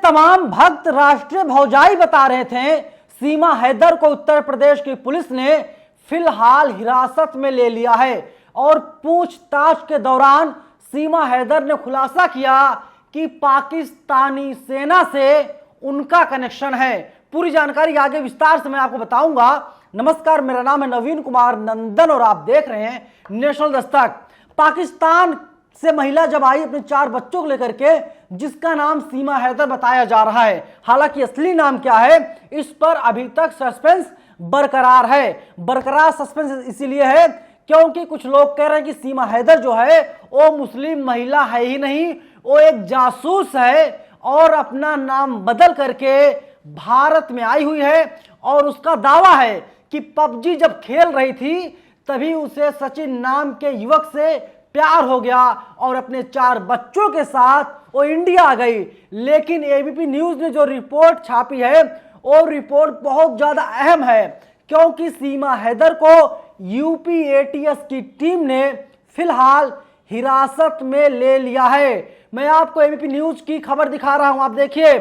तमाम भक्त राष्ट्रीय भौजाई बता रहे थे सीमा हैदर को उत्तर प्रदेश की पुलिस ने फिलहाल हिरासत में ले लिया है और पूछताछ के दौरान सीमा हैदर ने खुलासा किया कि पाकिस्तानी सेना से उनका कनेक्शन है। पूरी जानकारी आगे विस्तार से मैं आपको बताऊंगा। नमस्कार, मेरा नाम है नवीन कुमार नंदन और आप देख रहे हैं नेशनल दस्तक। पाकिस्तान से महिला जब आई अपने 4 बच्चों को लेकर के, जिसका नाम सीमा हैदर बताया जा रहा है, हालांकि असली नाम क्या है इस पर अभी तक सस्पेंस बरकरार है। बरकरार सस्पेंस इसीलिए है क्योंकि कुछ लोग कह रहे हैं कि सीमा हैदर जो है वो मुस्लिम महिला है ही नहीं, वो एक जासूस है और अपना नाम बदल करके भारत में आई हुई है। और उसका दावा है कि पबजी जब खेल रही थी तभी उसे सचिन नाम के युवक से प्यार हो गया और अपने 4 बच्चों के साथ वो इंडिया आ गई। लेकिन एबीपी न्यूज ने जो रिपोर्ट छापी है वो रिपोर्ट बहुत ज्यादा अहम है क्योंकि सीमा हैदर को यूपी एटीएस की टीम ने फिलहाल हिरासत में ले लिया है। मैं आपको एबीपी न्यूज की खबर दिखा रहा हूं, आप देखिए।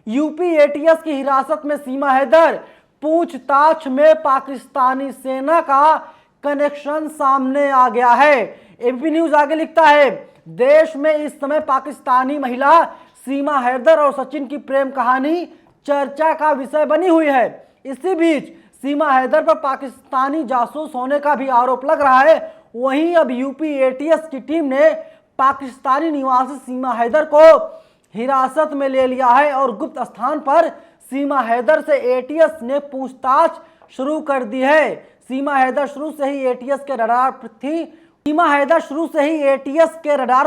यूपी एटीएस की हिरासत में सीमा हैदर, पूछताछ में पाकिस्तानी सेना का कनेक्शन सामने आ गया है। एबीपी न्यूज आगे लिखता है, देश में इस समय पाकिस्तानी महिला सीमा हैदर और सचिन की प्रेम कहानी चर्चा का विषय बनी हुई है। इसी बीच सीमा हैदर पर पाकिस्तानी जासूस होने का भी आरोप लग रहा है। वहीं अब यूपी एटीएस की टीम ने पाकिस्तानी निवासी सीमा हैदर को हिरासत में ले लिया है और गुप्त स्थान पर सीमा हैदर से एटीएस ने पूछताछ शुरू कर दी है। सीमा हैदर शुरू से ही एटीएस के रडार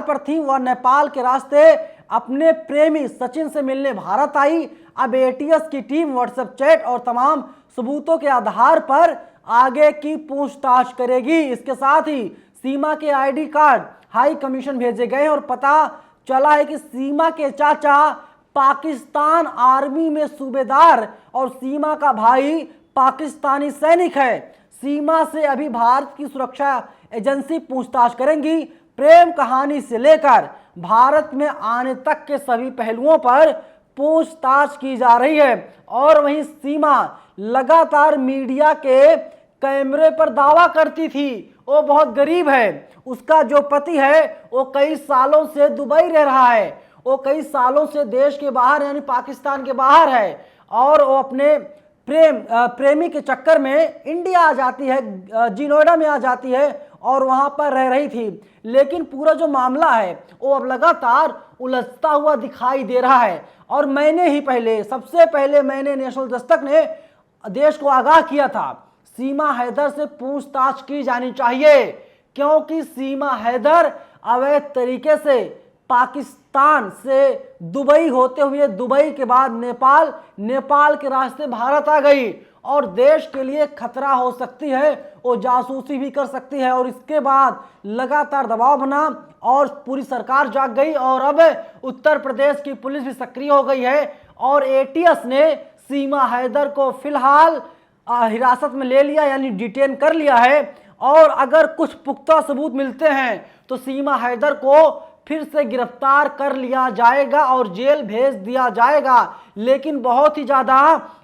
पर थी। वह नेपाल के रास्ते अपने प्रेमी सचिन से मिलने भारत आई। अब एटीएस की टीम व्हाट्सएप चैट और तमाम सबूतों के आधार पर आगे की पूछताछ करेगी। इसके साथ ही सीमा के आईडी कार्ड हाई कमीशन भेजे गए और पता चला है कि सीमा के चाचा पाकिस्तान आर्मी में सूबेदार और सीमा का भाई पाकिस्तानी सैनिक है। सीमा से अभी भारत की सुरक्षा एजेंसी पूछताछ करेंगी। प्रेम कहानी से लेकर भारत में आने तक के सभी पहलुओं पर पूछताछ की जा रही है। और वहीं सीमा लगातार मीडिया के कैमरे पर दावा करती थी वो बहुत गरीब है। उसका जो पति है वो कई सालों से दुबई रह रहा है, वो कई सालों से देश के बाहर यानी पाकिस्तान के बाहर है और वो अपने प्रेमी के चक्कर में इंडिया आ जाती है, नोएडा में आ जाती है और वहां पर रह रही थी। लेकिन पूरा जो मामला है वो अब लगातार उलझता हुआ दिखाई दे रहा है। और सबसे पहले मैंने नेशनल दस्तक ने देश को आगाह किया था, सीमा हैदर से पूछताछ की जानी चाहिए क्योंकि सीमा हैदर अवैध तरीके से पाकिस्तान से दुबई होते हुए दुबई के बाद नेपाल के रास्ते भारत आ गई और देश के लिए खतरा हो सकती है, वो जासूसी भी कर सकती है। और इसके बाद लगातार दबाव बना और पूरी सरकार जाग गई और अब उत्तर प्रदेश की पुलिस भी सक्रिय हो गई है और एटीएस ने सीमा हैदर को फिलहाल हिरासत में ले लिया यानी डिटेन कर लिया है। और अगर कुछ पुख्ता सबूत मिलते हैं तो सीमा हैदर को फिर से गिरफ्तार कर लिया जाएगा और जेल भेज दिया जाएगा। लेकिन बहुत ही ज्यादा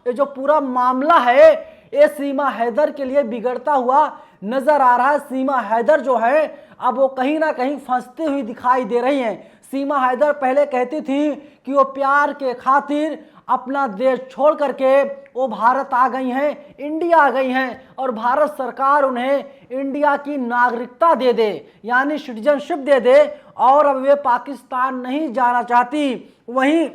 ये जो पूरा मामला है ये सीमा हैदर के लिए बिगड़ता हुआ नजर आ रहा है। सीमा हैदर जो है अब वो कहीं ना कहीं फंसती हुई दिखाई दे रही हैं। सीमा हैदर पहले कहती थी कि वो प्यार के खातिर अपना देश छोड़ करके वो भारत आ गई हैं, इंडिया आ गई हैं और भारत सरकार उन्हें इंडिया की नागरिकता दे दे यानी सिटीजनशिप दे दे और अब वे पाकिस्तान नहीं जाना चाहती। वहीं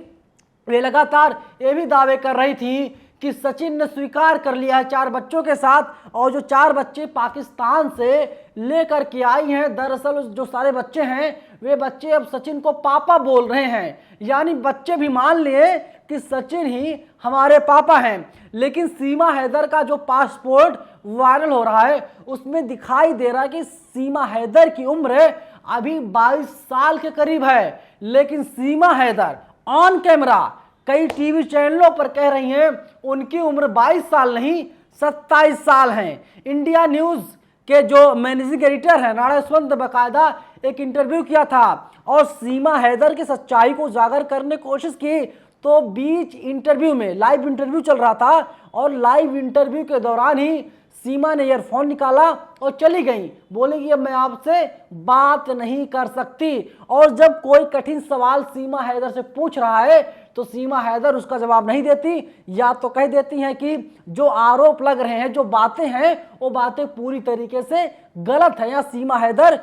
वे लगातार ये भी दावे कर रही थी कि सचिन ने स्वीकार कर लिया है 4 बच्चों के साथ और जो 4 बच्चे पाकिस्तान से लेकर के आई हैं, दरअसल जो सारे बच्चे हैं वे बच्चे अब सचिन को पापा बोल रहे हैं यानी बच्चे भी मान लिए कि सचिन ही हमारे पापा हैं। लेकिन सीमा हैदर का जो पासपोर्ट वायरल हो रहा है उसमें दिखाई दे रहा है कि सीमा हैदर की उम्र अभी 22 साल के करीब है। लेकिन सीमा हैदर ऑन कैमरा कई टीवी चैनलों पर कह रही हैं उनकी उम्र 22 साल नहीं 27 साल हैं। इंडिया न्यूज के जो मैनेजिंग एडिटर हैं नाड़ा यशवंत बकायदा एक इंटरव्यू किया था और सीमा हैदर की सच्चाई को उजागर करने की कोशिश की तो बीच इंटरव्यू में लाइव इंटरव्यू चल रहा था और लाइव इंटरव्यू के दौरान ही सीमा ने ईयरफोन निकाला और चली गई, बोलेगी अब मैं आपसे बात नहीं कर सकती। और जब कोई कठिन सवाल सीमा हैदर से पूछ रहा है तो सीमा हैदर उसका जवाब नहीं देती, या तो कह देती हैं कि जो आरोप लग रहे हैं, जो बातें हैं, वो बातें पूरी तरीके से गलत है, या सीमा हैदर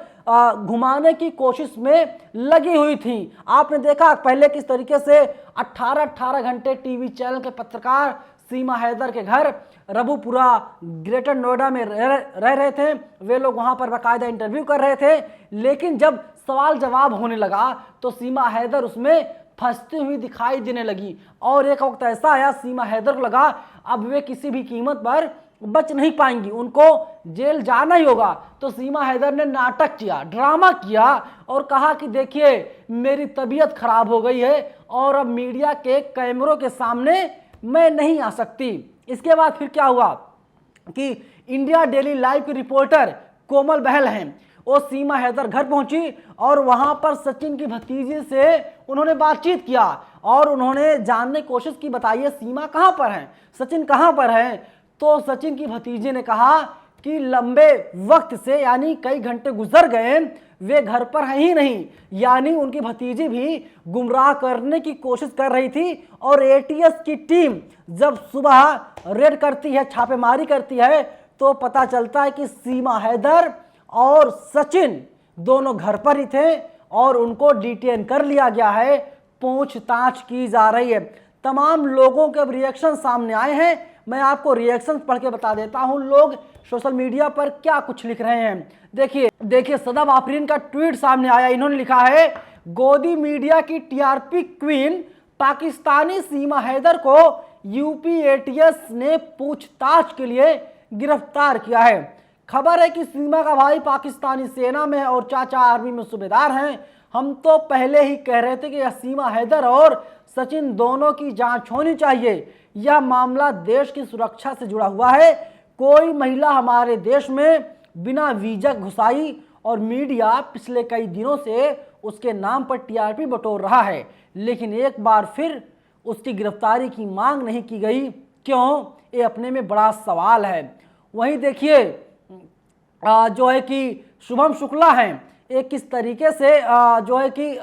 घुमाने की कोशिश में लगी हुई थी। आपने देखा पहले किस तरीके से 18 घंटे टीवी चैनल के पत्रकार सीमा हैदर के घर रबुपुरा ग्रेटर नोएडा में रह रहे थे, वे लोग वहां पर बाकायदा इंटरव्यू कर रहे थे। लेकिन जब सवाल जवाब होने लगा तो सीमा हैदर उसमें फंसती हुई दिखाई देने लगी, और एक वक्त ऐसा आया सीमा हैदर को लगा अब वे किसी भी कीमत पर बच नहीं पाएंगी, उनको जेल जाना ही होगा। तो सीमा हैदर ने नाटक किया, ड्रामा किया और कहा कि देखिए मेरी तबीयत खराब हो गई है और अब मीडिया के कैमरों के सामने मैं नहीं आ सकती। इसके बाद फिर क्या हुआ कि इंडिया डेली लाइव की रिपोर्टर कोमल बहल हैं, वो सीमा हैदर घर पहुंची और वहां पर सचिन की भतीजी से उन्होंने बातचीत किया और उन्होंने जानने की कोशिश की, बताइए सीमा कहां पर हैं, सचिन कहां पर हैं। तो सचिन की भतीजी ने कहा कि लंबे वक्त से, यानी कई घंटे गुजर गए, वे घर पर हैं ही नहीं, यानी उनकी भतीजी भी गुमराह करने की कोशिश कर रही थी। और एटीएस की टीम जब सुबह रेड करती है, छापेमारी करती है, तो पता चलता है कि सीमा हैदर और सचिन दोनों घर पर ही थे और उनको डिटेन कर लिया गया है, पूछताछ की जा रही है। तमाम लोगों के रिएक्शन सामने आए हैं, मैं आपको रिएक्शन पढ़ के बता देता हूं लोग सोशल मीडिया पर क्या कुछ लिख रहे हैं। देखिए सदब आफरीन का ट्वीट सामने आया, इन्होंने लिखा है गोदी मीडिया की टीआरपी क्वीन पाकिस्तानी सीमा हैदर को यूपी एटीएस ने पूछताछ के लिए गिरफ्तार किया है। खबर है कि सीमा का भाई पाकिस्तानी सेना में है और चाचा आर्मी में सूबेदार हैं। हम तो पहले ही कह रहे थे कि यह सीमा हैदर और सचिन दोनों की जांच होनी चाहिए। यह मामला देश की सुरक्षा से जुड़ा हुआ है। कोई महिला हमारे देश में बिना वीजा घुसाई और मीडिया पिछले कई दिनों से उसके नाम पर टीआरपी बटोर रहा है, लेकिन एक बार फिर उसकी गिरफ्तारी की मांग नहीं की गई। क्यों? ये अपने में बड़ा सवाल है। वहीं देखिए जो है कि शुभम शुक्ला हैं, एक किस तरीके से जो है कि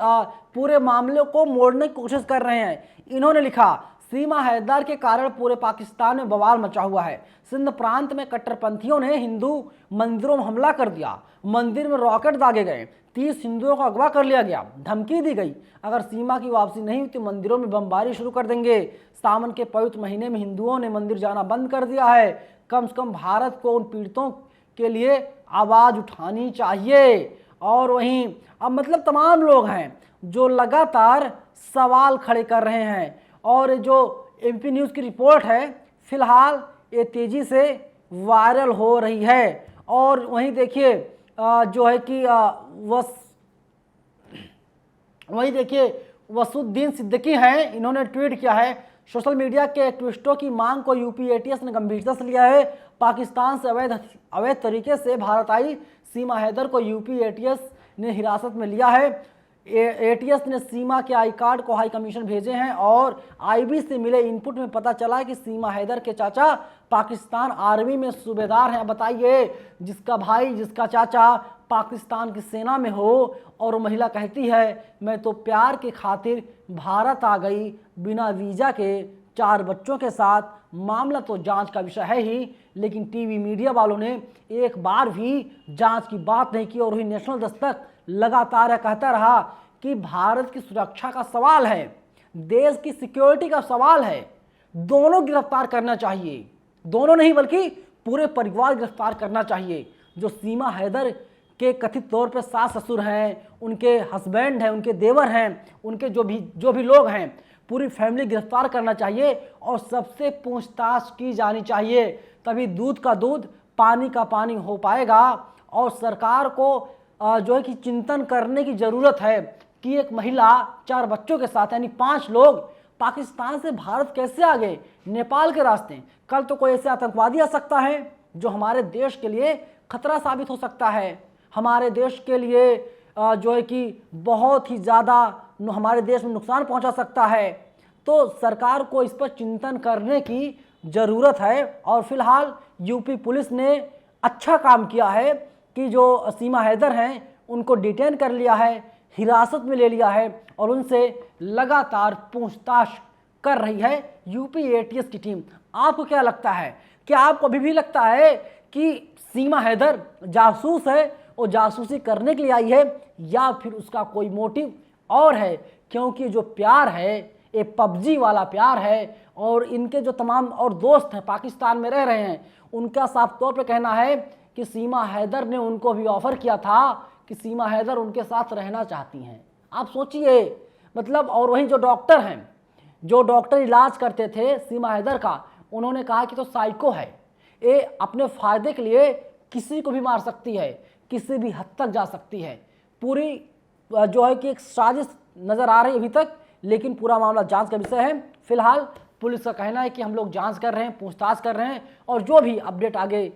पूरे मामले को मोड़ने की कोशिश कर रहे हैं। इन्होंने लिखा सीमा हैदर के कारण पूरे पाकिस्तान में बवाल मचा हुआ है। सिंध प्रांत में कट्टरपंथियों ने हिंदू मंदिरों में हमला कर दिया, मंदिर में रॉकेट दागे गए, 30 हिंदुओं को अगवा कर लिया गया, धमकी दी गई अगर सीमा की वापसी नहीं हुई तो मंदिरों में बमबारी शुरू कर देंगे। सावन के पवित्र महीने में हिंदुओं ने मंदिर जाना बंद कर दिया है। कम से कम भारत को उन पीड़ितों के लिए आवाज़ उठानी चाहिए। और वहीं अब मतलब तमाम लोग हैं जो लगातार सवाल खड़े कर रहे हैं, और जो एमपी न्यूज़ की रिपोर्ट है फिलहाल ये तेज़ी से वायरल हो रही है। और वहीं देखिए जो है कि वहीं देखिए वसुद्दीन सिद्दीकी हैं, इन्होंने ट्वीट किया है सोशल मीडिया के एक्टिविस्टों की मांग को यूपी एटीएस ने गंभीरता से लिया है। पाकिस्तान से अवैध तरीके से भारत आई सीमा हैदर को यूपी एटीएस ने हिरासत में लिया है। एटीएस ने सीमा के आई कार्ड को हाई कमीशन भेजे हैं और आईबी से मिले इनपुट में पता चला है कि सीमा हैदर के चाचा पाकिस्तान आर्मी में सूबेदार हैं। बताइए, जिसका भाई जिसका चाचा पाकिस्तान की सेना में हो और महिला कहती है मैं तो प्यार के खातिर भारत आ गई बिना वीज़ा के 4 बच्चों के साथ। मामला तो जांच का विषय है ही, लेकिन टीवी मीडिया वालों ने एक बार भी जांच की बात नहीं की। और वही नेशनल दस्तक लगातार कहता रहा कि भारत की सुरक्षा का सवाल है, देश की सिक्योरिटी का सवाल है, दोनों गिरफ्तार करना चाहिए, दोनों नहीं बल्कि पूरे परिवार गिरफ्तार करना चाहिए। जो सीमा हैदर के कथित तौर पर सास ससुर हैं, उनके हस्बैंड हैं, उनके देवर हैं, उनके जो भी लोग हैं, पूरी फैमिली गिरफ्तार करना चाहिए और सबसे पूछताछ की जानी चाहिए। तभी दूध का दूध पानी का पानी हो पाएगा। और सरकार को जो है कि चिंतन करने की ज़रूरत है कि एक महिला 4 बच्चों के साथ यानी 5 लोग पाकिस्तान से भारत कैसे आ गए, नेपाल के रास्ते। कल तो कोई ऐसे आतंकवादी आ सकता है जो हमारे देश के लिए खतरा साबित हो सकता है, हमारे देश के लिए जो है कि बहुत ही ज़्यादा हमारे देश में नुकसान पहुंचा सकता है। तो सरकार को इस पर चिंतन करने की ज़रूरत है। और फिलहाल यूपी पुलिस ने अच्छा काम किया है कि जो सीमा हैदर हैं उनको डिटेन कर लिया है, हिरासत में ले लिया है और उनसे लगातार पूछताछ कर रही है यूपी एटीएस की टीम। आपको क्या लगता है? क्या आपको अभी भी लगता है कि सीमा हैदर जासूस है और जासूसी करने के लिए आई है, या फिर उसका कोई मोटिव और है? क्योंकि जो प्यार है ये पबजी वाला प्यार है और इनके जो तमाम और दोस्त हैं पाकिस्तान में रह रहे हैं, उनका साफ तौर पे कहना है कि सीमा हैदर ने उनको भी ऑफर किया था कि सीमा हैदर उनके साथ रहना चाहती हैं। आप सोचिए, मतलब। और वहीं जो डॉक्टर हैं, जो डॉक्टर इलाज करते थे सीमा हैदर का, उन्होंने कहा कि तो साइको है, ये अपने फ़ायदे के लिए किसी को भी मार सकती है, किसी भी हद तक जा सकती है। पूरी जो है कि एक साजिश नज़र आ रही है अभी तक, लेकिन पूरा मामला जांच का विषय है। फिलहाल पुलिस का कहना है कि हम लोग जांच कर रहे हैं, पूछताछ कर रहे हैं और जो भी अपडेट आगे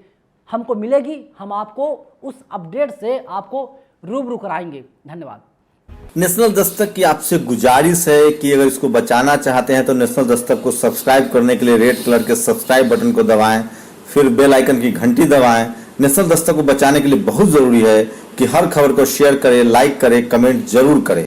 हमको मिलेगी हम आपको उस अपडेट से आपको रूबरू कराएंगे। धन्यवाद। नेशनल दस्तक की आपसे गुजारिश है कि अगर इसको बचाना चाहते हैं तो नेशनल दस्तक को सब्सक्राइब करने के लिए रेड कलर के सब्सक्राइब बटन को दबाएं, फिर बेल आइकन की घंटी दबाएं। नेशनल दस्तक को बचाने के लिए बहुत जरूरी है कि हर खबर को शेयर करें, लाइक करें, कमेंट जरूर करें।